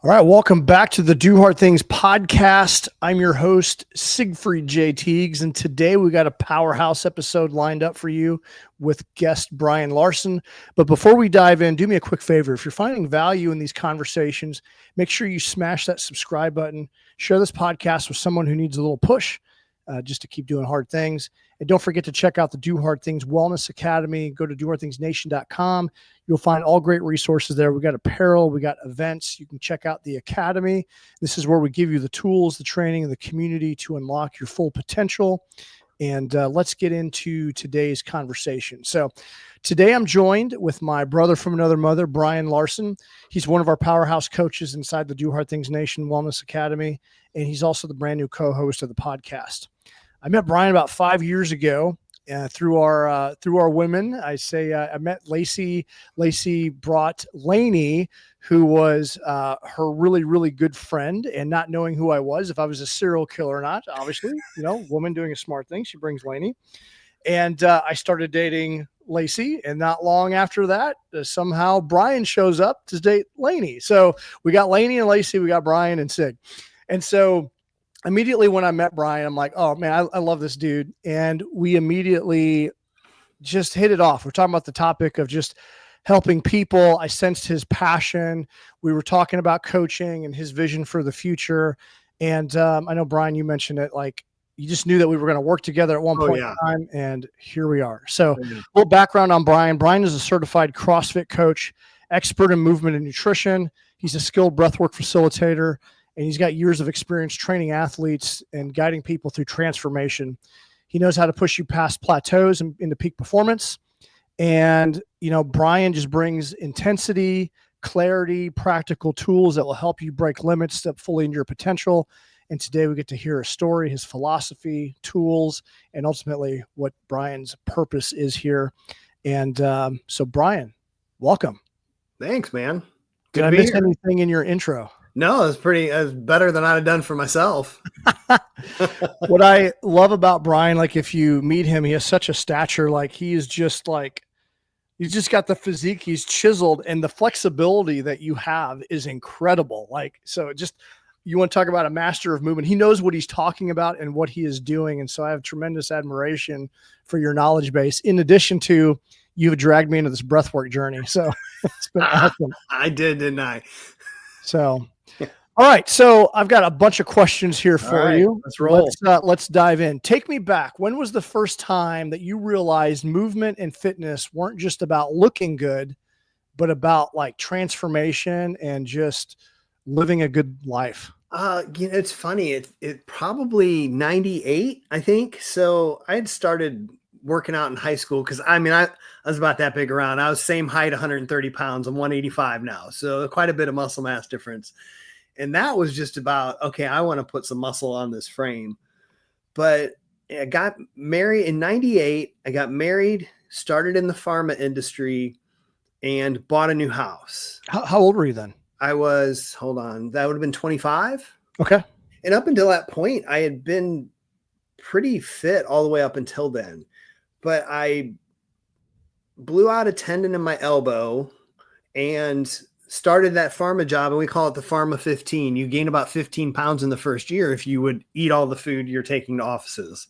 All right, welcome back to the Do Hard Things podcast. I'm your host, Siegfried J. Teagues, and today we got a powerhouse episode lined up for you with guest Brian Larson. But before we dive in, do me a quick favor. If you're finding value in these conversations, make sure you smash that subscribe button, share this podcast with someone who needs a little push just to keep doing hard things. And don't forget to check out the Do Hard Things Wellness Academy. Go to dohardthingsnation.com. You'll find all great resources there. We got apparel, we got events. You can check out the academy. This is where we give you the tools, the training, and the community to unlock your full potential. And let's get into today's conversation. So today I'm joined with my brother from another mother, Brian Larson. He's one of our powerhouse coaches inside the Do Hard Things Nation Wellness Academy. And he's also the brand new co-host of the podcast. I met Brian about 5 years ago. Through our women. I met Lacey. Lacey brought Lainey, who was her really, really good friend, and not knowing who I was, if I was a serial killer or not, obviously, woman doing a smart thing. She brings Lainey. And I started dating Lacey. And not long after that, somehow Brian shows up to date Lainey. So we got Lainey and Lacey, we got Brian and Sig. And so immediately when I met Brian, I'm like, oh man, I love this dude. And we immediately just hit it off. We're talking about the topic of just helping people. I sensed his passion. We were talking about coaching and his vision for the future. And I know, Brian, you mentioned it, like you just knew that we were going to work together at one point in time. And here we are. So a little background on Brian. Brian is a certified CrossFit coach, expert in movement and nutrition. He's a skilled breathwork facilitator. And he's got years of experience training athletes and guiding people through transformation. He knows how to push you past plateaus and into peak performance. And, Brian just brings intensity, clarity, practical tools that will help you break limits, step fully into your potential. And today we get to hear a story, his philosophy, tools, and ultimately what Brian's purpose is here. And so, Brian, welcome. Thanks, man. Did I miss anything in your intro? No, it was better than I'd have done for myself. What I love about Brian, like if you meet him, he has such a stature. Like he's just got the physique, he's chiseled, and the flexibility that you have is incredible. Like, so you want to talk about a master of movement. He knows what he's talking about and what he is doing. And so I have tremendous admiration for your knowledge base. In addition to, you've dragged me into this breathwork journey. So it's been awesome. I did, didn't I? So, all right. So I've got a bunch of questions here for you. Let's roll. Let's dive in. Take me back. When was the first time that you realized movement and fitness weren't just about looking good, but about like transformation and just living a good life? It's funny. It probably 98, I think. So I had started working out in high school because I was about that big around. I was same height, 130 pounds. I'm 185 now. So quite a bit of muscle mass difference. And that was just about, okay, I want to put some muscle on this frame. But I got married in 98. I got married, started in the pharma industry, and bought a new house. How old were you then? I was, that would have been 25. Okay. And up until that point, I had been pretty fit all the way up until then. But I blew out a tendon in my elbow and started that pharma job, and we call it the pharma 15. You gain about 15 pounds in the first year if you would eat all the food you're taking to offices.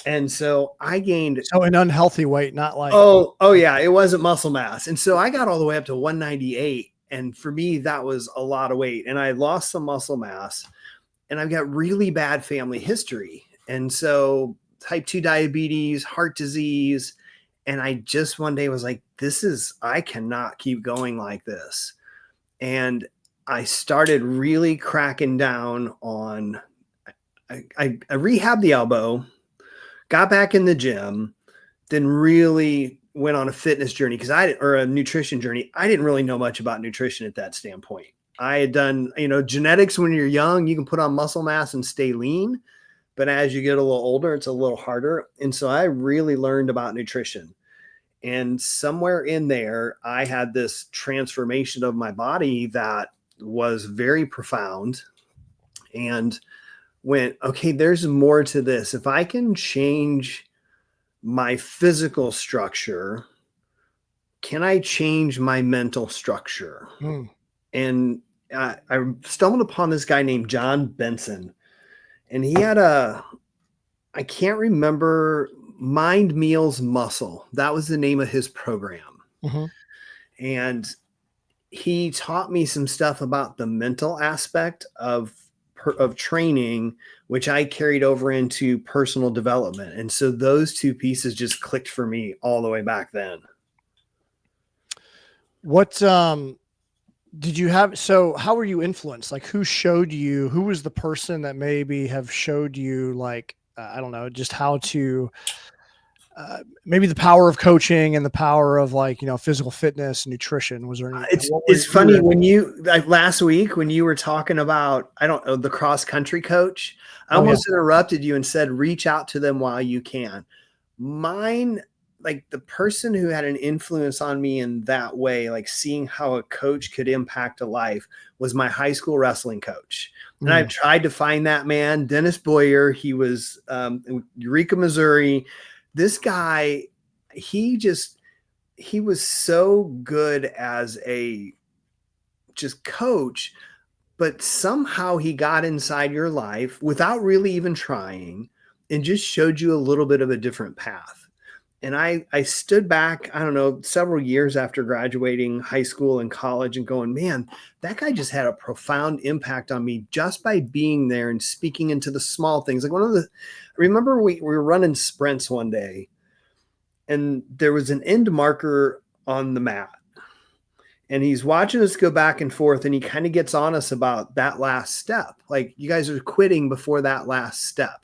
And so I gained an unhealthy weight, not like oh yeah, it wasn't muscle mass. And so I got all the way up to 198, and for me that was a lot of weight, and I lost some muscle mass, and I've got really bad family history, and so type 2 diabetes, heart disease. And I just one day was like, I cannot keep going like this. And I started really cracking down on, I rehabbed the elbow, got back in the gym, then really went on a fitness journey or a nutrition journey. I didn't really know much about nutrition at that standpoint. I had done, genetics when you're young, you can put on muscle mass and stay lean. But as you get a little older, it's a little harder. And so I really learned about nutrition. And somewhere in there, I had this transformation of my body that was very profound, and went, okay, there's more to this. If I can change my physical structure, can I change my mental structure? And I stumbled upon this guy named John Benson, and he had I can't remember, Mind Meals Muscle. That was the name of his program. Mm-hmm. And he taught me some stuff about the mental aspect of training, which I carried over into personal development. And so those two pieces just clicked for me all the way back then. What did you have? So how were you influenced? Like who showed you, who was the person that maybe have showed you like, I don't know, just how to, maybe the power of coaching and the power of like, physical fitness, nutrition. Was there any, It's funny when like last week when you were talking about, I don't know, the cross country coach, I almost interrupted you and said, reach out to them while you can. Mine, like the person who had an influence on me in that way, like seeing how a coach could impact a life, was my high school wrestling coach. And I've tried to find that man, Dennis Boyer. He was in Eureka, Missouri. This guy, he was so good as a just coach, but somehow he got inside your life without really even trying and just showed you a little bit of a different path. And I stood back, I don't know, several years after graduating high school and college and going, man, that guy just had a profound impact on me just by being there and speaking into the small things. Like I remember we were running sprints one day and there was an end marker on the mat. And he's watching us go back and forth and he kind of gets on us about that last step. Like, you guys are quitting before that last step.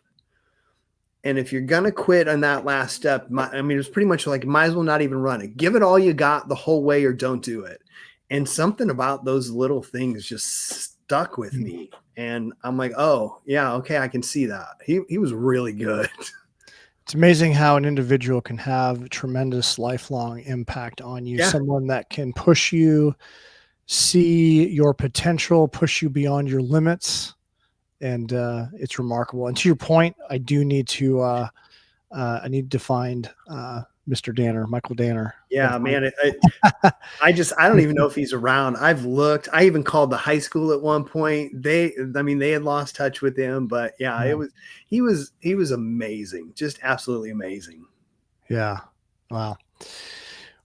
And if you're going to quit on that last step, it was pretty much like, might as well not even run it. Give it all you got the whole way or don't do it. And something about those little things just stuck with me. And I'm like, oh, yeah, okay, I can see that. He was really good. It's amazing how an individual can have tremendous lifelong impact on you. Yeah. Someone that can push you, see your potential, push you beyond your limits. And it's remarkable. And to your point, I do need to, I need to find Mr. Danner, Michael Danner. Yeah, man. I don't even know if he's around. I've looked. I even called the high school at one point. They had lost touch with him, but yeah, he was amazing. Just absolutely amazing. Yeah. Wow.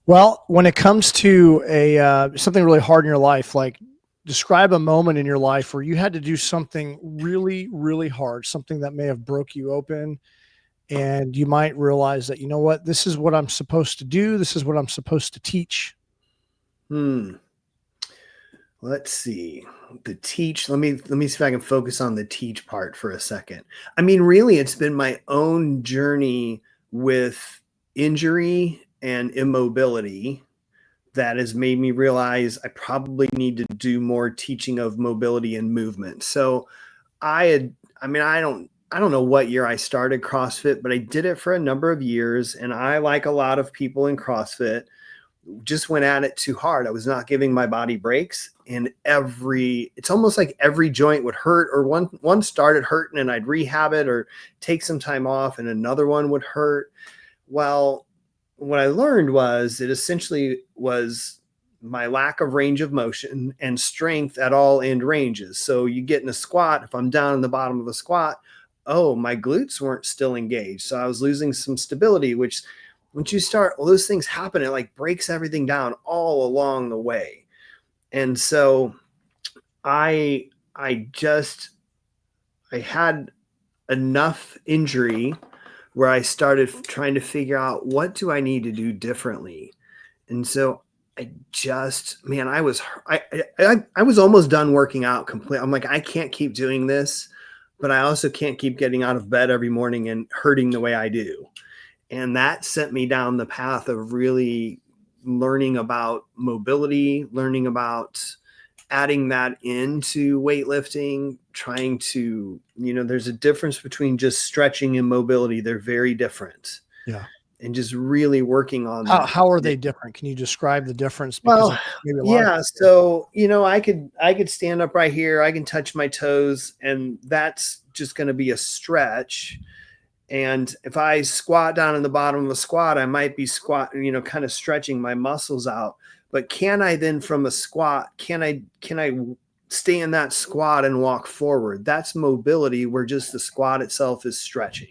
Well, when it comes to something really hard in your life, like describe a moment in your life where you had to do something really, really hard, something that may have broke you open. And you might realize that, you know what, this is what I'm supposed to do. This is what I'm supposed to teach. Let's see. The teach. Let me see if I can focus on the teach part for a second. I mean, really, it's been my own journey with injury and immobility that has made me realize I probably need to do more teaching of mobility and movement. So I don't know what year I started CrossFit, but I did it for a number of years. And I, like a lot of people in CrossFit, just went at it too hard. I was not giving my body breaks, and it's almost like every joint would hurt, or one started hurting and I'd rehab it or take some time off and another one would hurt. Well, what I learned was it essentially was my lack of range of motion and strength at all end ranges. So you get in a squat, if I'm down in the bottom of a squat, oh, my glutes weren't still engaged. So I was losing some stability, which once you start, those things happen, it like breaks everything down all along the way. And so I had enough injury where I started trying to figure out, what do I need to do differently? And so I was almost done working out completely. I'm like, I can't keep doing this, but I also can't keep getting out of bed every morning and hurting the way I do. And that sent me down the path of really learning about mobility, learning about adding that into weightlifting, trying to, there's a difference between just stretching and mobility. They're very different. Yeah. And just really working on that. How are they different? Can you describe the difference? Because so, I could stand up right here. I can touch my toes, and that's just going to be a stretch. And if I squat down in the bottom of a squat, I might be kind of stretching my muscles out. But can I then, from a squat, can I stay in that squat and walk forward. That's mobility, where just the squat itself is stretching.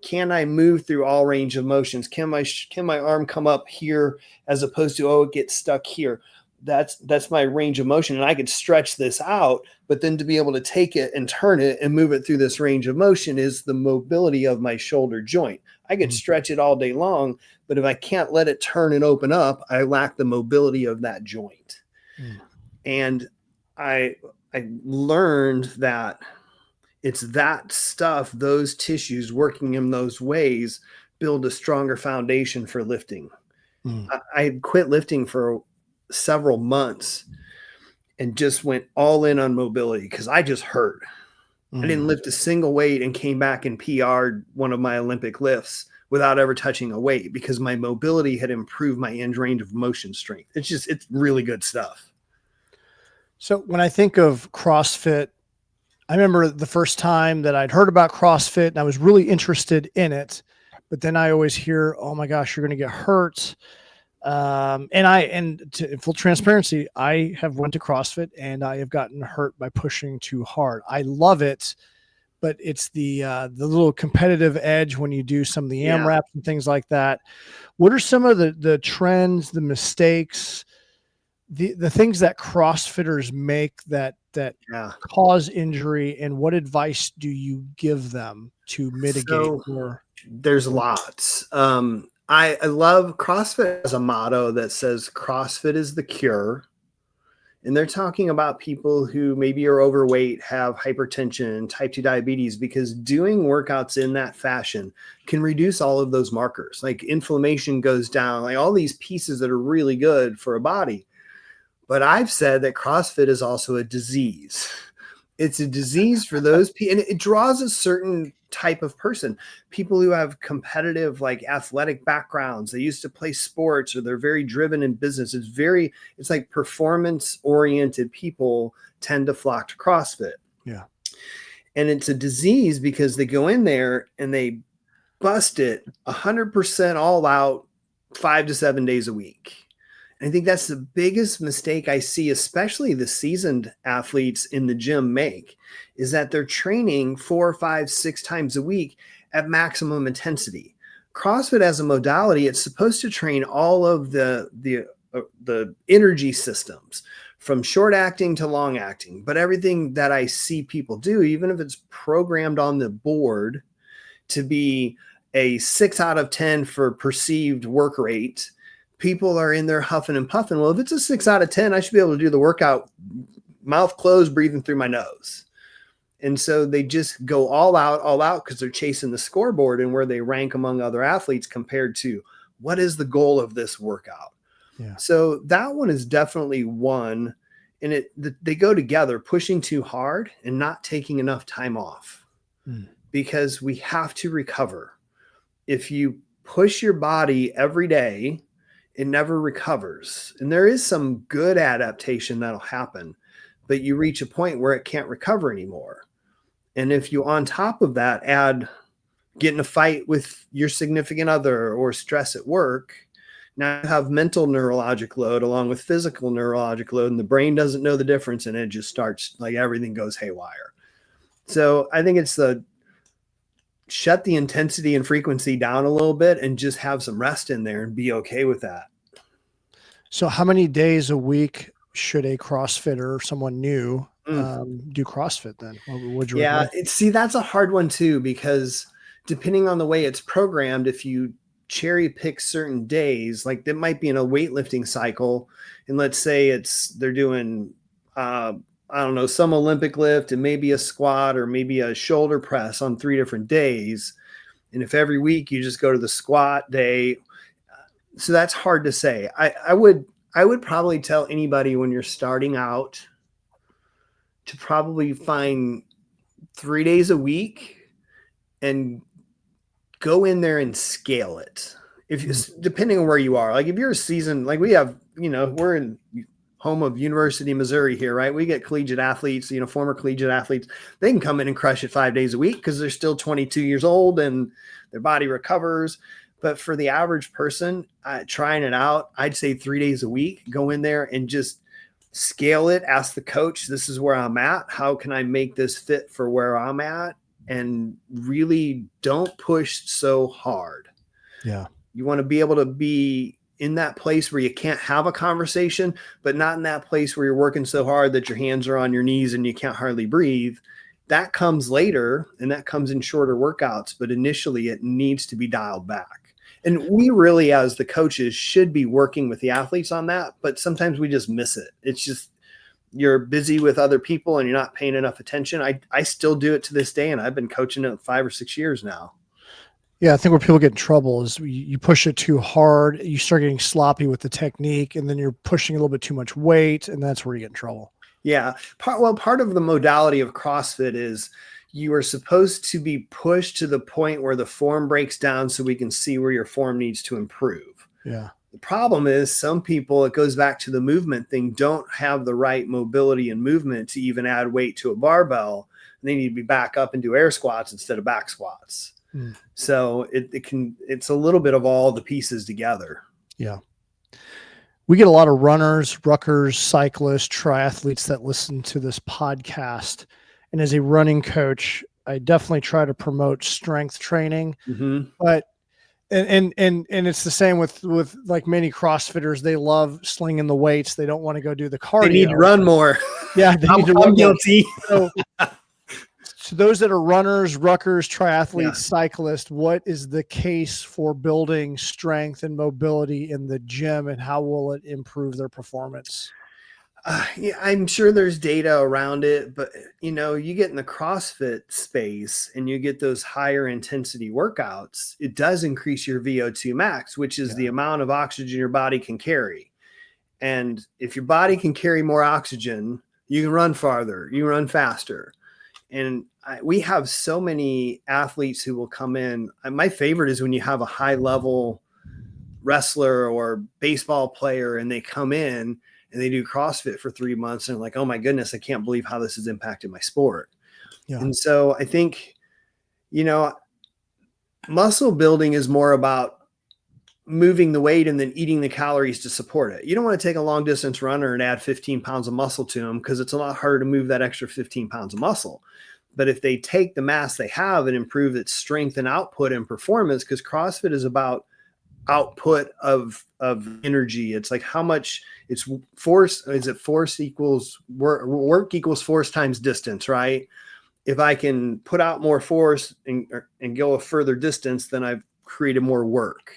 Can I move through all range of motions? Can my arm come up here as opposed to, oh, it gets stuck here? That's my range of motion, and I could stretch this out. But then to be able to take it and turn it and move it through this range of motion is the mobility of my shoulder joint. I could stretch it all day long, but if I can't let it turn and open up, I lack the mobility of that joint. And I learned that it's that stuff, those tissues working in those ways build a stronger foundation for lifting. I had quit lifting for several months and just went all in on mobility because I just hurt. I didn't lift a single weight and came back and PR'd one of my Olympic lifts without ever touching a weight because my mobility had improved my end range of motion strength. It's really good stuff. So when I think of CrossFit, I remember the first time that I'd heard about CrossFit and I was really interested in it, but then I always hear, oh my gosh, you're going to get hurt. And to full transparency, I have went to CrossFit and I have gotten hurt by pushing too hard. I love it, but it's the little competitive edge when you do some of the AMRAPs and things like that. What are some of the trends, the mistakes, the things that CrossFitters make that cause injury, and what advice do you give them to mitigate? There's lots. I love CrossFit as a motto that says CrossFit is the cure. And they're talking about people who maybe are overweight, have hypertension, type 2 diabetes, because doing workouts in that fashion can reduce all of those markers. Like inflammation goes down, like all these pieces that are really good for a body. But I've said that CrossFit is also a disease. It's a disease for those people, and it draws a certain type of person. People who have competitive, like athletic backgrounds, they used to play sports, or they're very driven in business. It's like performance-oriented people tend to flock to CrossFit. Yeah. And it's a disease because they go in there and they bust it 100% all out 5 to 7 days a week. I think that's the biggest mistake I see, especially the seasoned athletes in the gym make, is that they're training 4, 5, 6 times a week at maximum intensity. CrossFit as a modality, it's supposed to train all of the energy systems from short acting to long acting. But everything that I see people do, even if it's programmed on the board to be a 6 out of 10 for perceived work rate, people are in there huffing and puffing. Well, if it's a 6 out of 10, I should be able to do the workout, mouth closed, breathing through my nose. And so they just go all out because they're chasing the scoreboard and where they rank among other athletes compared to what is the goal of this workout. Yeah. So that one is definitely one. And they go together, pushing too hard and not taking enough time off because we have to recover. If you push your body every day, it never recovers. And there is some good adaptation that'll happen, but you reach a point where it can't recover anymore. And if you, on top of that, add get in a fight with your significant other or stress at work, now you have mental neurologic load along with physical neurologic load, and the brain doesn't know the difference, and it just starts, like, everything goes haywire. So I think it's shut the intensity and frequency down a little bit and just have some rest in there and be okay with that. So how many days a week should a CrossFitter or someone new do CrossFit then? What would you recommend? See, that's a hard one too, because depending on the way it's programmed, if you cherry pick certain days, like there might be in a weightlifting cycle, and let's say they're doing, I don't know, some Olympic lift and maybe a squat or maybe a shoulder press on 3 different days. And if every week you just go to the squat day, so that's hard to say. I would probably tell anybody when you're starting out to probably find 3 days a week and go in there and scale it. Depending on where you are, like if you're a seasoned, like we have, we're in home of University of Missouri here, right? We get collegiate athletes, former collegiate athletes. They can come in and crush it 5 days a week because they're still 22 years old and their body recovers. But for the average person trying it out, I'd say 3 days a week, go in there and just scale it, ask the coach, this is where I'm at. How can I make this fit for where I'm at? And really don't push so hard. Yeah. You want to be able to be in that place where you can't have a conversation, but not in that place where you're working so hard that your hands are on your knees and you can't hardly breathe. That comes later, and that comes in shorter workouts, but initially it needs to be dialed back. And we really, as the coaches, should be working with the athletes on that, but sometimes we just miss it. It's just, you're busy with other people and you're not paying enough attention. I still do it to this day, and I've been coaching it 5 or 6 years now. Yeah, I think where people get in trouble is you push it too hard, you start getting sloppy with the technique, and then you're pushing a little bit too much weight, and that's where you get in trouble. Yeah. Part of the modality of CrossFit is you are supposed to be pushed to the point where the form breaks down so we can see where your form needs to improve. Yeah. The problem is some people, it goes back to the movement thing, don't have the right mobility and movement to even add weight to a barbell. And they need to be back up and do air squats instead of back squats. So it's a little bit of all the pieces together. Yeah. We get a lot of runners, ruckers, cyclists, triathletes that listen to this podcast. And as a running coach, I definitely try to promote strength training, but and it's the same with like many CrossFitters. They love slinging the weights. They don't want to go do the cardio. They need to run more. Yeah. They need to run guilty. So those that are runners, ruckers, triathletes, cyclists, what is the case for building strength and mobility in the gym, and how will it improve their performance? Yeah, I'm sure there's data around it, but you get in the CrossFit space and you get those higher intensity workouts, it does increase your VO2 max, which is the amount of oxygen your body can carry. And if your body can carry more oxygen, you can run farther, you can run faster. And we have so many athletes who will come in. My favorite is when you have a high level wrestler or baseball player and they come in and they do CrossFit for 3 months and like, oh my goodness, I can't believe how this has impacted my sport. Yeah. And so I think, muscle building is more about moving the weight and then eating the calories to support it. You don't want to take a long distance runner and add 15 pounds of muscle to them, because it's a lot harder to move that extra 15 pounds of muscle. But if they take the mass they have and improve its strength and output and performance, because CrossFit is about output of energy. It's like how much it's force. Is it force equals work equals force times distance, right? If I can put out more force and go a further distance, then I've created more work.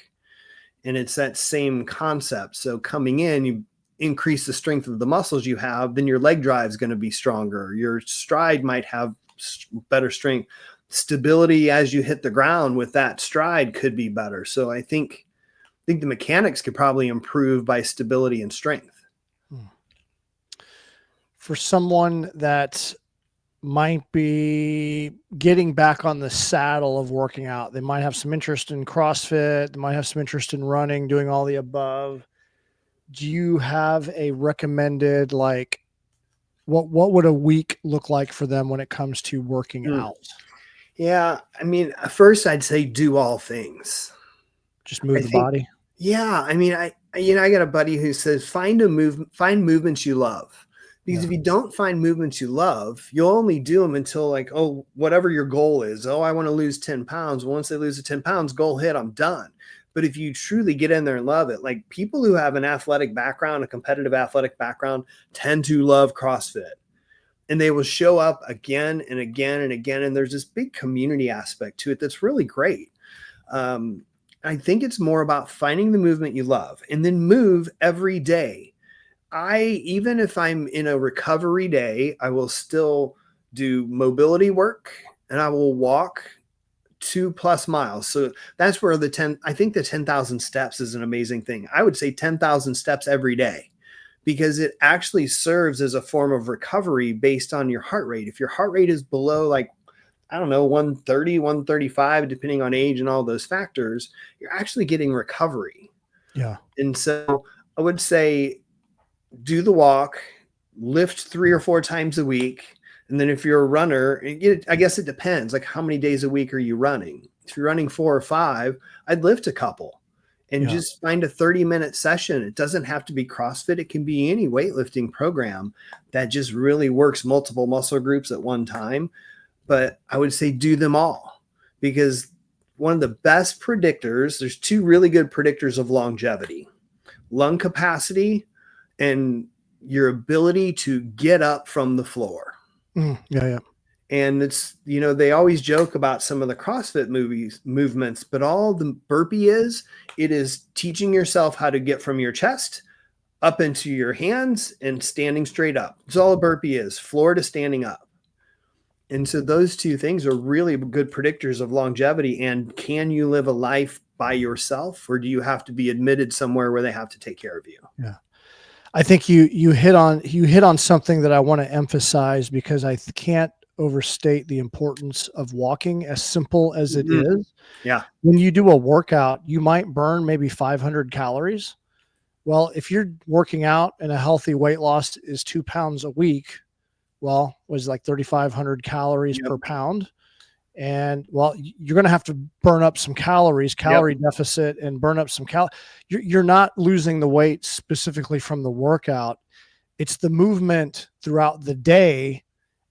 And it's that same concept. So coming in, you increase the strength of the muscles you have, then your leg drive is going to be stronger. Your stride might have better strength. Stability as you hit the ground with that stride could be better. So I think the mechanics could probably improve by stability and strength. For someone that might be getting back on the saddle of working out, they might have some interest in CrossFit, they might have some interest in running, doing all the above. Do you have a recommended, like, what would a week look like for them when it comes to working out? Yeah. I mean, first I'd say do all things. Just move the body. Yeah. I mean, I got a buddy who says, find movements you love. Because if you don't find movements you love, you'll only do them until like, oh, whatever your goal is. Oh, I want to lose 10 pounds. Once they lose the 10 pounds, goal hit, I'm done. But if you truly get in there and love it, like people who have an athletic background, a competitive athletic background, tend to love CrossFit. And they will show up again and again and again. And there's this big community aspect to it that's really great. I think it's more about finding the movement you love and then move every day. Even if I'm in a recovery day, I will still do mobility work and I will walk 2+ miles. So that's where I think the 10,000 steps is an amazing thing. I would say 10,000 steps every day, because it actually serves as a form of recovery based on your heart rate. If your heart rate is below, like, I don't know, 130, 135, depending on age and all those factors, you're actually getting recovery. Yeah. And so I would say, do the walk, lift 3 or 4 times a week. And then if you're a runner, I guess it depends. Like, how many days a week are you running? If you're running 4 or 5, I'd lift a couple. and just find a 30-minute session. It doesn't have to be CrossFit. It can be any weightlifting program that just really works multiple muscle groups at one time. But I would say do them all, because one of the best predictors, there's two really good predictors of longevity: lung capacity and your ability to get up from the floor. Yeah. And it's, they always joke about some of the CrossFit movements, but all the burpee it is teaching yourself how to get from your chest up into your hands and standing straight up. It's all a burpee is, floor to standing up. And so those two things are really good predictors of longevity. And can you live a life by yourself, or do you have to be admitted somewhere where they have to take care of you? Yeah. I think you hit on something that I want to emphasize, because I can't overstate the importance of walking, as simple as it is. Yeah. When you do a workout, you might burn maybe 500 calories. Well, if you're working out and a healthy weight loss is 2 pounds a week, well, was like 3,500 calories per pound. And well, you're going to have to burn up some calories, calorie deficit, and burn up some you're not losing the weight specifically from the workout. It's the movement throughout the day,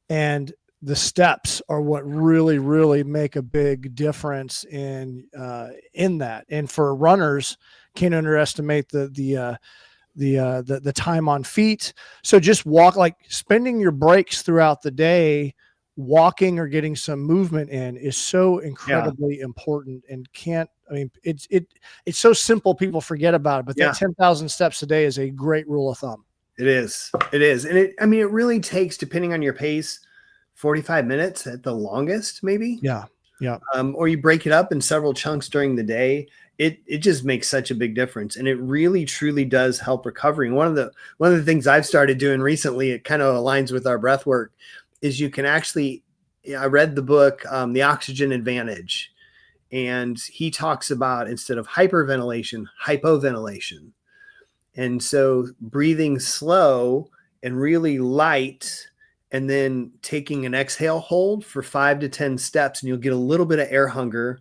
and the steps are what really, really make a big difference in that. And for runners, can't underestimate the time on feet. So just walk, like spending your breaks throughout the day, walking or getting some movement in is so incredibly important. And it's so simple. People forget about it, but that 10,000 steps a day is a great rule of thumb. It is. And it really takes, depending on your pace, 45 minutes at the longest, maybe. Yeah. Or you break it up in several chunks during the day. It just makes such a big difference, and it really truly does help recovery. And one of the things I've started doing recently, it kind of aligns with our breath work, is you can actually, I read the book, The Oxygen Advantage, and he talks about, instead of hyperventilation, hypoventilation. And so breathing slow and really light, and then taking an exhale hold for 5 to 10 steps, and you'll get a little bit of air hunger.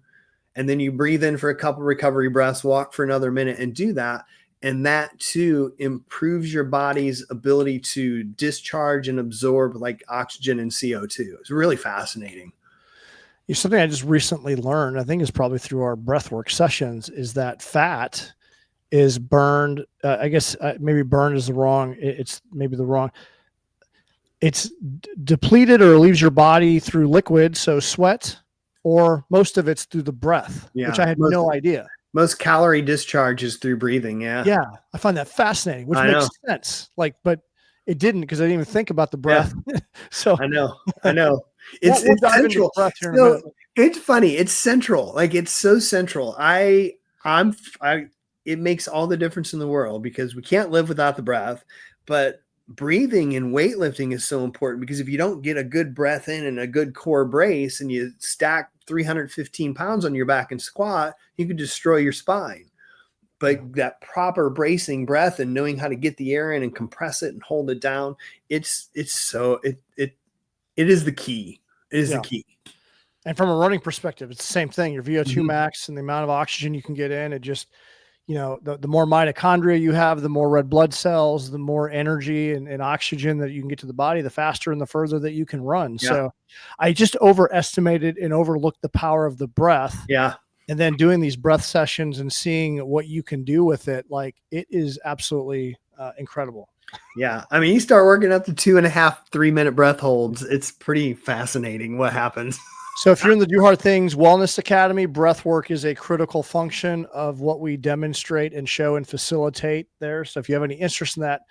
And then you breathe in for a couple recovery breaths, walk for another minute, and do that. And that too improves your body's ability to discharge and absorb like oxygen and CO2. It's really fascinating. Something I just recently learned, I think is probably through our breathwork sessions, is that fat is burned. I guess maybe burned is it's depleted or leaves your body through liquid. So sweat, or most of it's through the breath, which I had no idea. Most calorie discharge is through breathing. Yeah. Yeah. I find that fascinating, which makes sense. But it didn't, because I didn't even think about the breath. So I know. It's central. It's funny. It's central. Like, it's so central. It makes all the difference in the world, because we can't live without the breath, but breathing in weightlifting is so important, because if you don't get a good breath in and a good core brace, and you stack 315 pounds on your back and squat, you could destroy your spine. But that proper bracing breath and knowing how to get the air in and compress it and hold it down, it is the key. It is the key. And from a running perspective, it's the same thing. Your VO2 max and the amount of oxygen you can get in, it just, the more mitochondria you have, the more red blood cells, the more energy and oxygen that you can get to the body, the faster and the further that you can run. Yeah. So I just overestimated and overlooked the power of the breath. Yeah. And then doing these breath sessions and seeing what you can do with it, like, it is absolutely incredible. Yeah. I mean, you start working up to 2.5-3 minute breath holds. It's pretty fascinating what happens. So if you're in the Do Hard Things Wellness Academy, breath work is a critical function of what we demonstrate and show and facilitate there. So if you have any interest in that,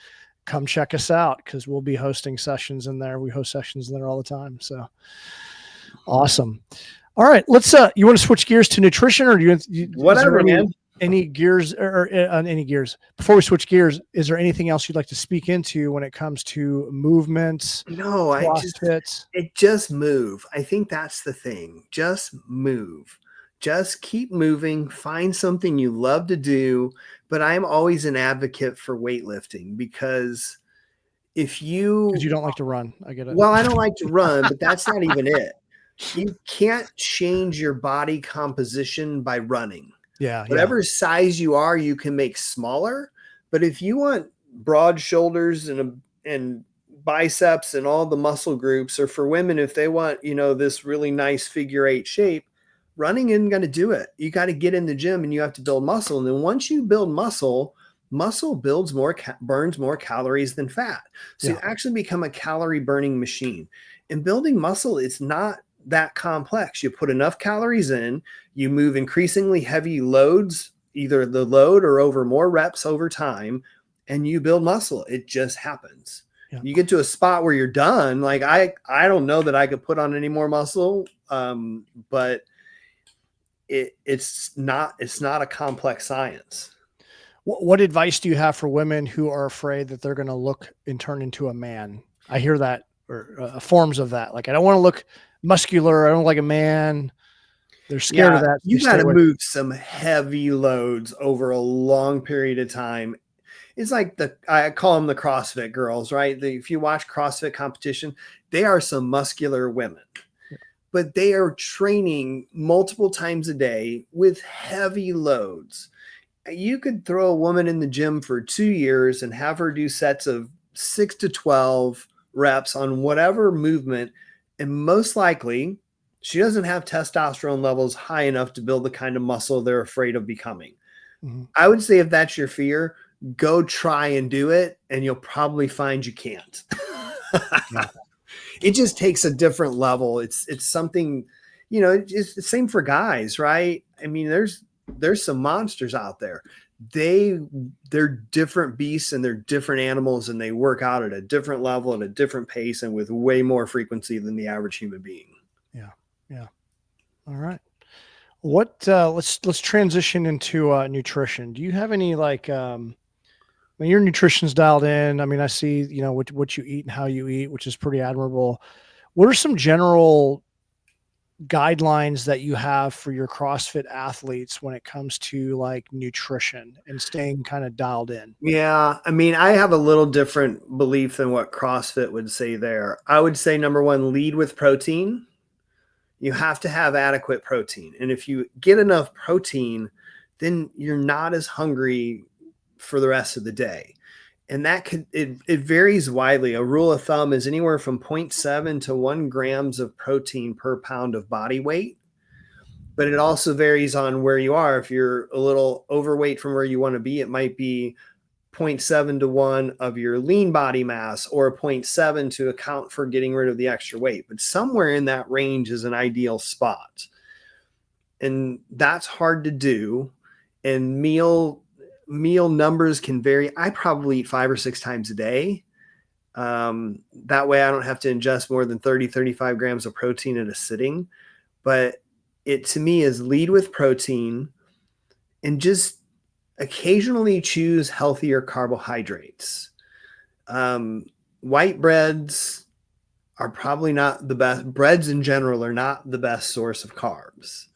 come check us out, because we'll be hosting sessions in there. We host sessions in there all the time. So awesome. All right, let's you want to switch gears to nutrition, or do you whatever, man? Any gears or on any gears? Before we switch gears, is there anything else you'd like to speak into when it comes to movements? No, just move. I think that's the thing. Just move. Just keep moving. Find something you love to do. But I'm always an advocate for weightlifting, because if you don't like to run, I get it. Well, I don't like to run, but that's not even it. You can't change your body composition by running. Yeah. Whatever size you are, you can make smaller. But if you want broad shoulders and biceps and all the muscle groups, or for women, if they want, this really nice figure eight shape, running isn't going to do it. You got to get in the gym and you have to build muscle. And then once you build muscle builds burns more calories than fat. So you actually become a calorie burning machine. And building muscle, it's not that complex. You put enough calories in, you move increasingly heavy loads, either the load or over more reps over time, and you build muscle. It just happens. You get to a spot where you're done. Like I don't know that I could put on any more muscle, but it's not a complex science. What advice do you have for women who are afraid that they're going to look and turn into a man? I hear that, or forms of that. Like, I don't want to look muscular. I don't like a man. They're scared of that. You got to move some heavy loads over a long period of time. It's like I call them the CrossFit girls, right? If you watch CrossFit competition, they are some muscular women, but they are training multiple times a day with heavy loads. You could throw a woman in the gym for 2 years and have her do sets of 6 to 12 reps on whatever movement. And most likely she doesn't have testosterone levels high enough to build the kind of muscle they're afraid of becoming. Mm-hmm. I would say if that's your fear, go try and do it. And you'll probably find you can't. It just takes a different level. It's something, it's the same for guys, right? I mean, there's some monsters out there. They're different beasts and they're different animals, and they work out at a different level, at a different pace, and with way more frequency than the average human being. Yeah. All right. Let's transition into nutrition. Do you have any your nutrition's dialed in? I mean, I see, what you eat and how you eat, which is pretty admirable. What are some general guidelines that you have for your CrossFit athletes when it comes to like nutrition and staying kind of dialed in? Yeah. I mean, I have a little different belief than what CrossFit would say there. I would say, number one, lead with protein. You have to have adequate protein. And if you get enough protein, then you're not as hungry for the rest of the day. And it varies widely. A rule of thumb is anywhere from 0.7 to 1 grams of protein per pound of body weight. But it also varies on where you are. If you're a little overweight from where you want to be, it might be 0.7 to 1 of your lean body mass, or 0.7 to account for getting rid of the extra weight. But somewhere in that range is an ideal spot. And that's hard to do. And meal numbers can vary. I probably eat 5 or 6 times a day. That way I don't have to ingest more than 35 grams of protein at a sitting. But it, to me, is lead with protein and just occasionally choose healthier carbohydrates. White breads are probably not the best. Breads in general are not the best source of carbs.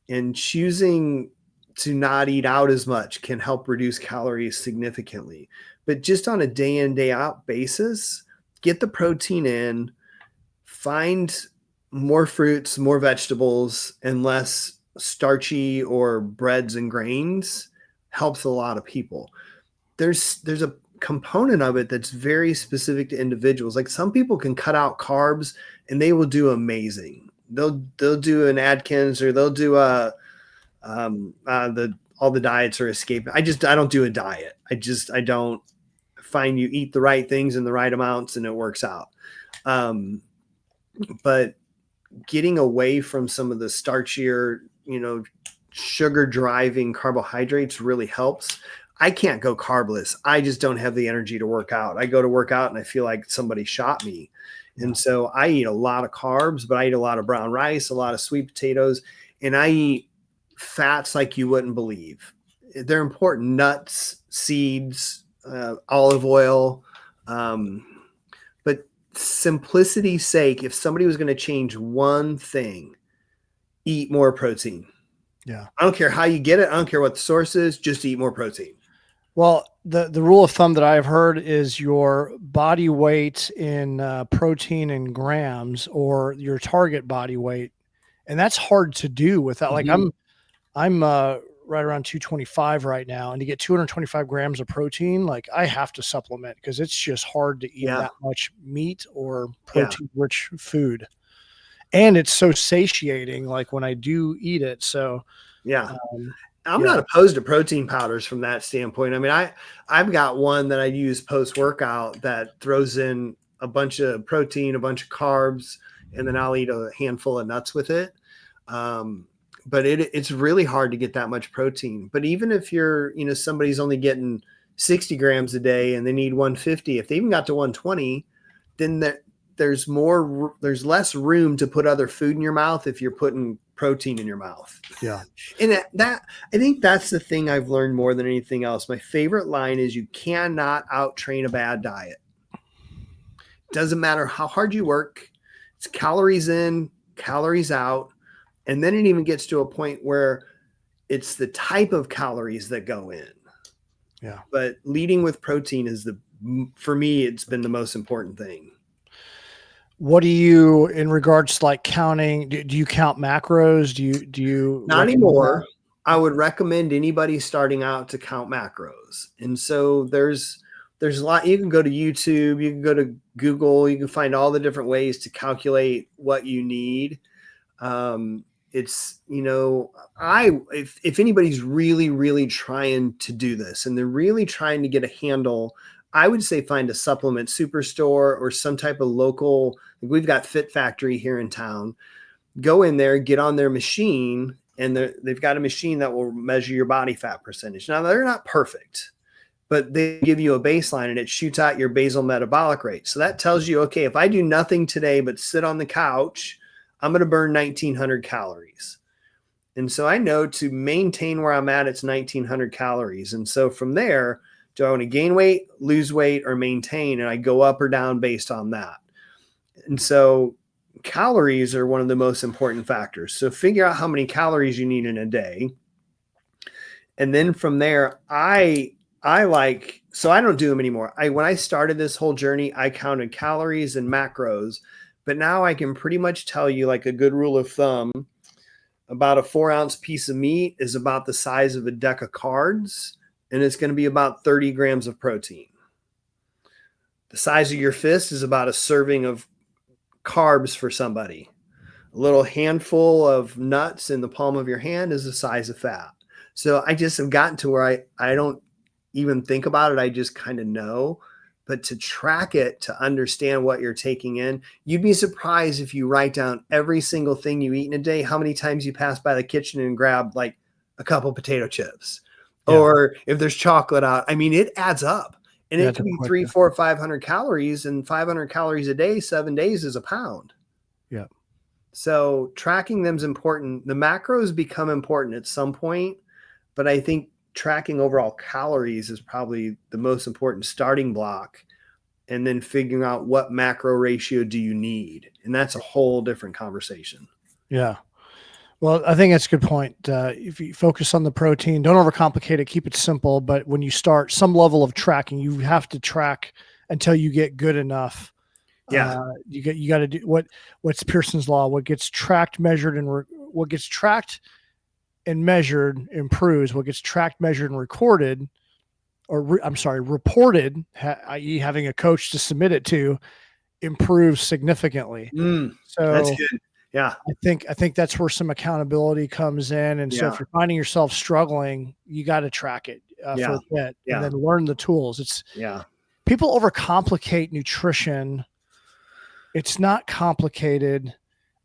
And choosing to not eat out as much can help reduce calories significantly. But just on a day in, day out basis, get the protein in, find more fruits, more vegetables, and less starchy or breads and grains helps a lot of people. There's a component of it that's very specific to individuals. Like, some people can cut out carbs and they will do amazing. They'll do an Atkins, or they'll do all the diets are escaping. I don't do a diet. I don't find you eat the right things in the right amounts and it works out. But getting away from some of the starchier, sugar driving carbohydrates really helps. I can't go carbless. I just don't have the energy to work out. I go to work out and I feel like somebody shot me. And so I eat a lot of carbs, but I eat a lot of brown rice, a lot of sweet potatoes, and I eat fats like you wouldn't believe. They're important. Nuts, seeds, olive oil. But simplicity's sake, if somebody was going to change one thing, eat more protein. Yeah. I don't care how you get it. I don't care what the source is. Just eat more protein. Well, the rule of thumb that I've heard is your body weight in protein in grams, or your target body weight. And that's hard to do without, like, I'm right around 225 right now. And to get 225 grams of protein, like I have to supplement because it's just hard to eat Yeah. that much meat or Yeah. protein rich food. And it's so satiating, like when I do eat it. So Yeah. I'm yeah. not opposed to protein powders from that standpoint. I mean, I've got one that I use post workout that throws in a bunch of protein, a bunch of carbs, and then I'll eat a handful of nuts with it. But it's really hard to get that much protein. But even if you're, somebody's only getting 60 grams a day and they need 150, if they even got to 120, then there's less room to put other food in your mouth if you're putting protein in your mouth. Yeah. And that I think that's the thing I've learned more than anything else. My favorite line is you cannot out-train a bad diet. Doesn't matter how hard you work. It's calories in, calories out. And then it even gets to a point where it's the type of calories that go in. Yeah. But leading with protein is for me, it's been the most important thing. What do you, in regards to like counting, do you count macros? Do you Not anymore. I would recommend anybody starting out to count macros. And so there's a lot. You can go to YouTube, you can go to Google, you can find all the different ways to calculate what you need. It's, if anybody's really, really trying to do this and they're really trying to get a handle, I would say find a supplement superstore or some type of local. We've got Fit Factory here in town. Go in there, get on their machine, and they've got a machine that will measure your body fat percentage. Now, they're not perfect, but they give you a baseline and it shoots out your basal metabolic rate. So that tells you, okay, if I do nothing today but sit on the couch, I'm going to burn 1,900 calories. And so I know to maintain where I'm at, it's 1,900 calories. And so from there, do I want to gain weight, lose weight, or maintain? And I go up or down based on that. And so calories are one of the most important factors. So figure out how many calories you need in a day. And then from there, I don't do them anymore. When I started this whole journey, I counted calories and macros, but now I can pretty much tell you, like a good rule of thumb, about a 4-ounce piece of meat is about the size of a deck of cards, and it's going to be about 30 grams of protein. The size of your fist is about a serving of carbs for somebody. A little handful of nuts in the palm of your hand is the size of fat. So I just have gotten to where I don't even think about it. I just kind of know. But to track it, to understand what you're taking in, you'd be surprised if you write down every single thing you eat in a day, how many times you pass by the kitchen and grab like a couple potato chips. Yeah. Or if there's chocolate out. I mean, it adds up. And it can be 300, 400, 500 calories, and 500 calories a day, 7 days is a pound. Yeah. So tracking them is important. The macros become important at some point, but I think tracking overall calories is probably the most important starting block, and then figuring out what macro ratio do you need. And that's a whole different conversation. Yeah. Well, I think that's a good point. If you focus on the protein, don't overcomplicate it, keep it simple. But when you start some level of tracking, you have to track until you get good enough. Yeah. You got to do what's Pearson's law. What gets tracked, measured, and what gets tracked and measured improves. What gets tracked, measured, and recorded, reported, i.e. having a coach to submit it to, improves significantly. So that's good. Yeah. I think that's where some accountability comes in. And so if you're finding yourself struggling, you got to track it for a bit and then learn the tools. People overcomplicate nutrition. It's not complicated,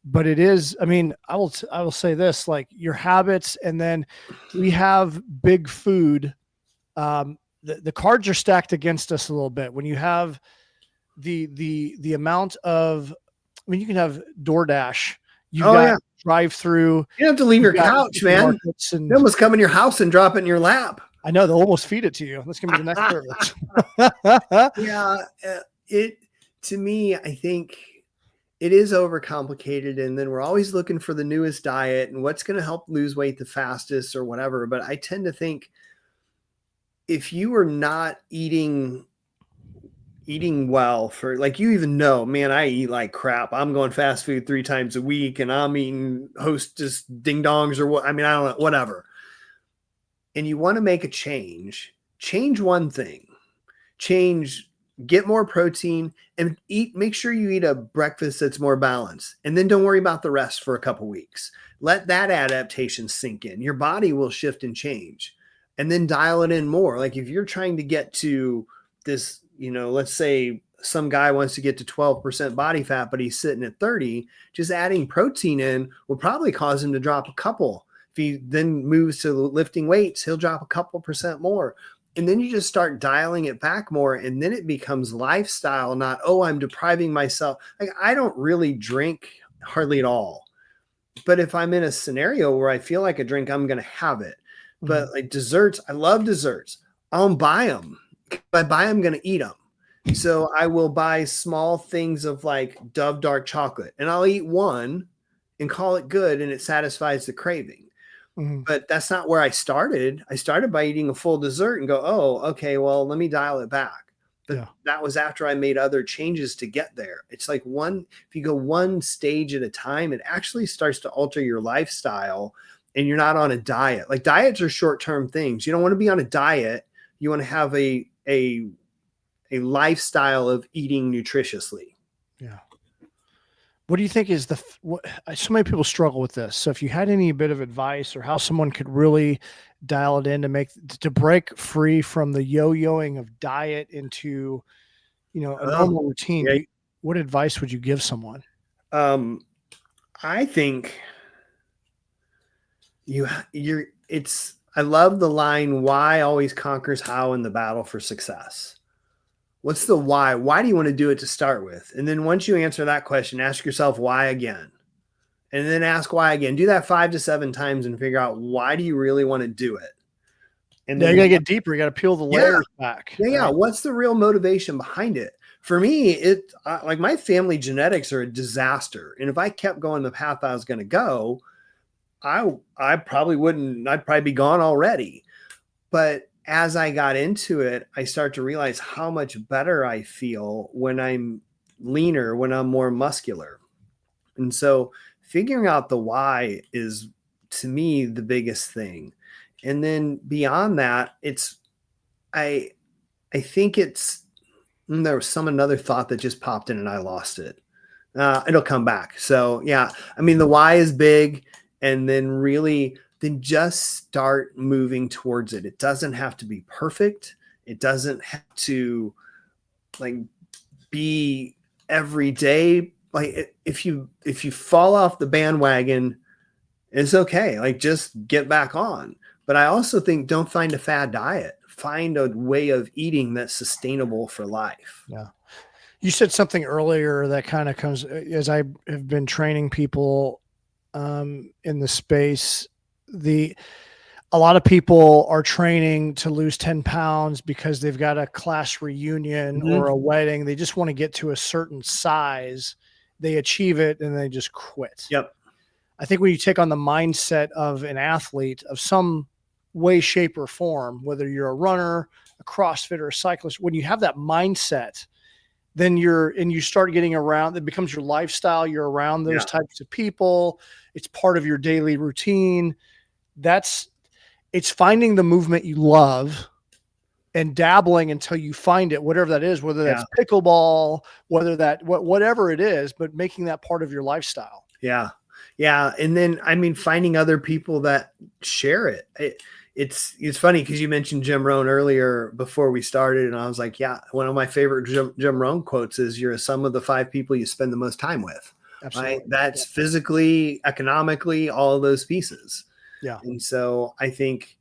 but it is. I mean, I will say this, like your habits, and then we have big food. The cards are stacked against us a little bit. When you have the amount of, I mean, you can have DoorDash. You've got drive through. You don't have to leave your couch, man. They almost come in your house and drop it in your lap. I know, they'll almost feed it to you. That's gonna be the next service. To me, I think it is overcomplicated, and then we're always looking for the newest diet and what's going to help lose weight the fastest or whatever. But I tend to think if you are not eating well for, like, you even know, man, I eat like crap. I'm going fast food 3 times a week and I'm eating Hostess ding dongs or what. I mean, I don't know, whatever. and you want to make a change, change one thing. Get more protein and make sure you eat a breakfast that's more balanced. And then don't worry about the rest for a couple weeks. Let that adaptation sink in. Your body will shift and change. And then dial it in more. Like if you're trying to get to this, let's say some guy wants to get to 12% body fat, but he's sitting at 30, just adding protein in will probably cause him to drop a couple. If he then moves to lifting weights, he'll drop a couple percent more. And then you just start dialing it back more. And then it becomes lifestyle, not, oh, I'm depriving myself. Like I don't really drink hardly at all. But if I'm in a scenario where I feel like a drink, I'm going to have it. But like desserts, I love desserts. I'll buy them. If I buy them, I'm going to eat them. So I will buy small things of like Dove dark chocolate and I'll eat one and call it good. And it satisfies the craving. But that's not where I started. I started by eating a full dessert and go, oh, okay, well, let me dial it back. But that was after I made other changes to get there. It's like if you go one stage at a time, it actually starts to alter your lifestyle and you're not on a diet. Like diets are short-term things. You don't want to be on a diet. You want to have a lifestyle of eating nutritiously. Yeah. What do you think is so many people struggle with this. So if you had any bit of advice or how someone could really dial it in to break free from the yo-yoing of diet into, a normal routine, what advice would you give someone? I think I love the line, why always conquers how in the battle for success. What's the why? Why do you want to do it to start with? And then once you answer that question, ask yourself why again. And then ask why again. Do that 5 to 7 times and figure out why do you really want to do it? And then you got to get deeper. You got to peel the layers back. Yeah. Right? What's the real motivation behind it? For me, like my family genetics are a disaster. And if I kept going the path I was going to go, I'd probably be gone already. But as I got into it, I start to realize how much better I feel when I'm leaner, when I'm more muscular. And so figuring out the why is, to me, the biggest thing. And then beyond that, I think there was another thought that just popped in and I lost it. It'll come back. So yeah, I mean, the why is big, and then just start moving towards it. It doesn't have to be perfect. It doesn't have to be every day. Like if you fall off the bandwagon, it's okay. Like just get back on. But I also think don't find a fad diet. Find a way of eating that's sustainable for life. Yeah. You said something earlier that kind of comes as I have been training people in the space. A lot of people are training to lose 10 pounds because they've got a class reunion or a wedding. They just want to get to a certain size. They achieve it and they just quit. Yep. I think when you take on the mindset of an athlete of some way, shape, or form, whether you're a runner, a CrossFitter, a cyclist, when you have that mindset, then you start getting around, it becomes your lifestyle. You're around those types of people. It's part of your daily routine. It's finding the movement you love and dabbling until you find it, whatever that is, whether that's pickleball, whatever it is, but making that part of your lifestyle. Yeah. Yeah. And then, I mean, finding other people that share it. It's funny because you mentioned Jim Rohn earlier before we started. And I was like, yeah, one of my favorite Jim Rohn quotes is you're a sum of the 5 people you spend the most time with. Absolutely. Right? That's physically, economically, all of those pieces. Yeah. And so I think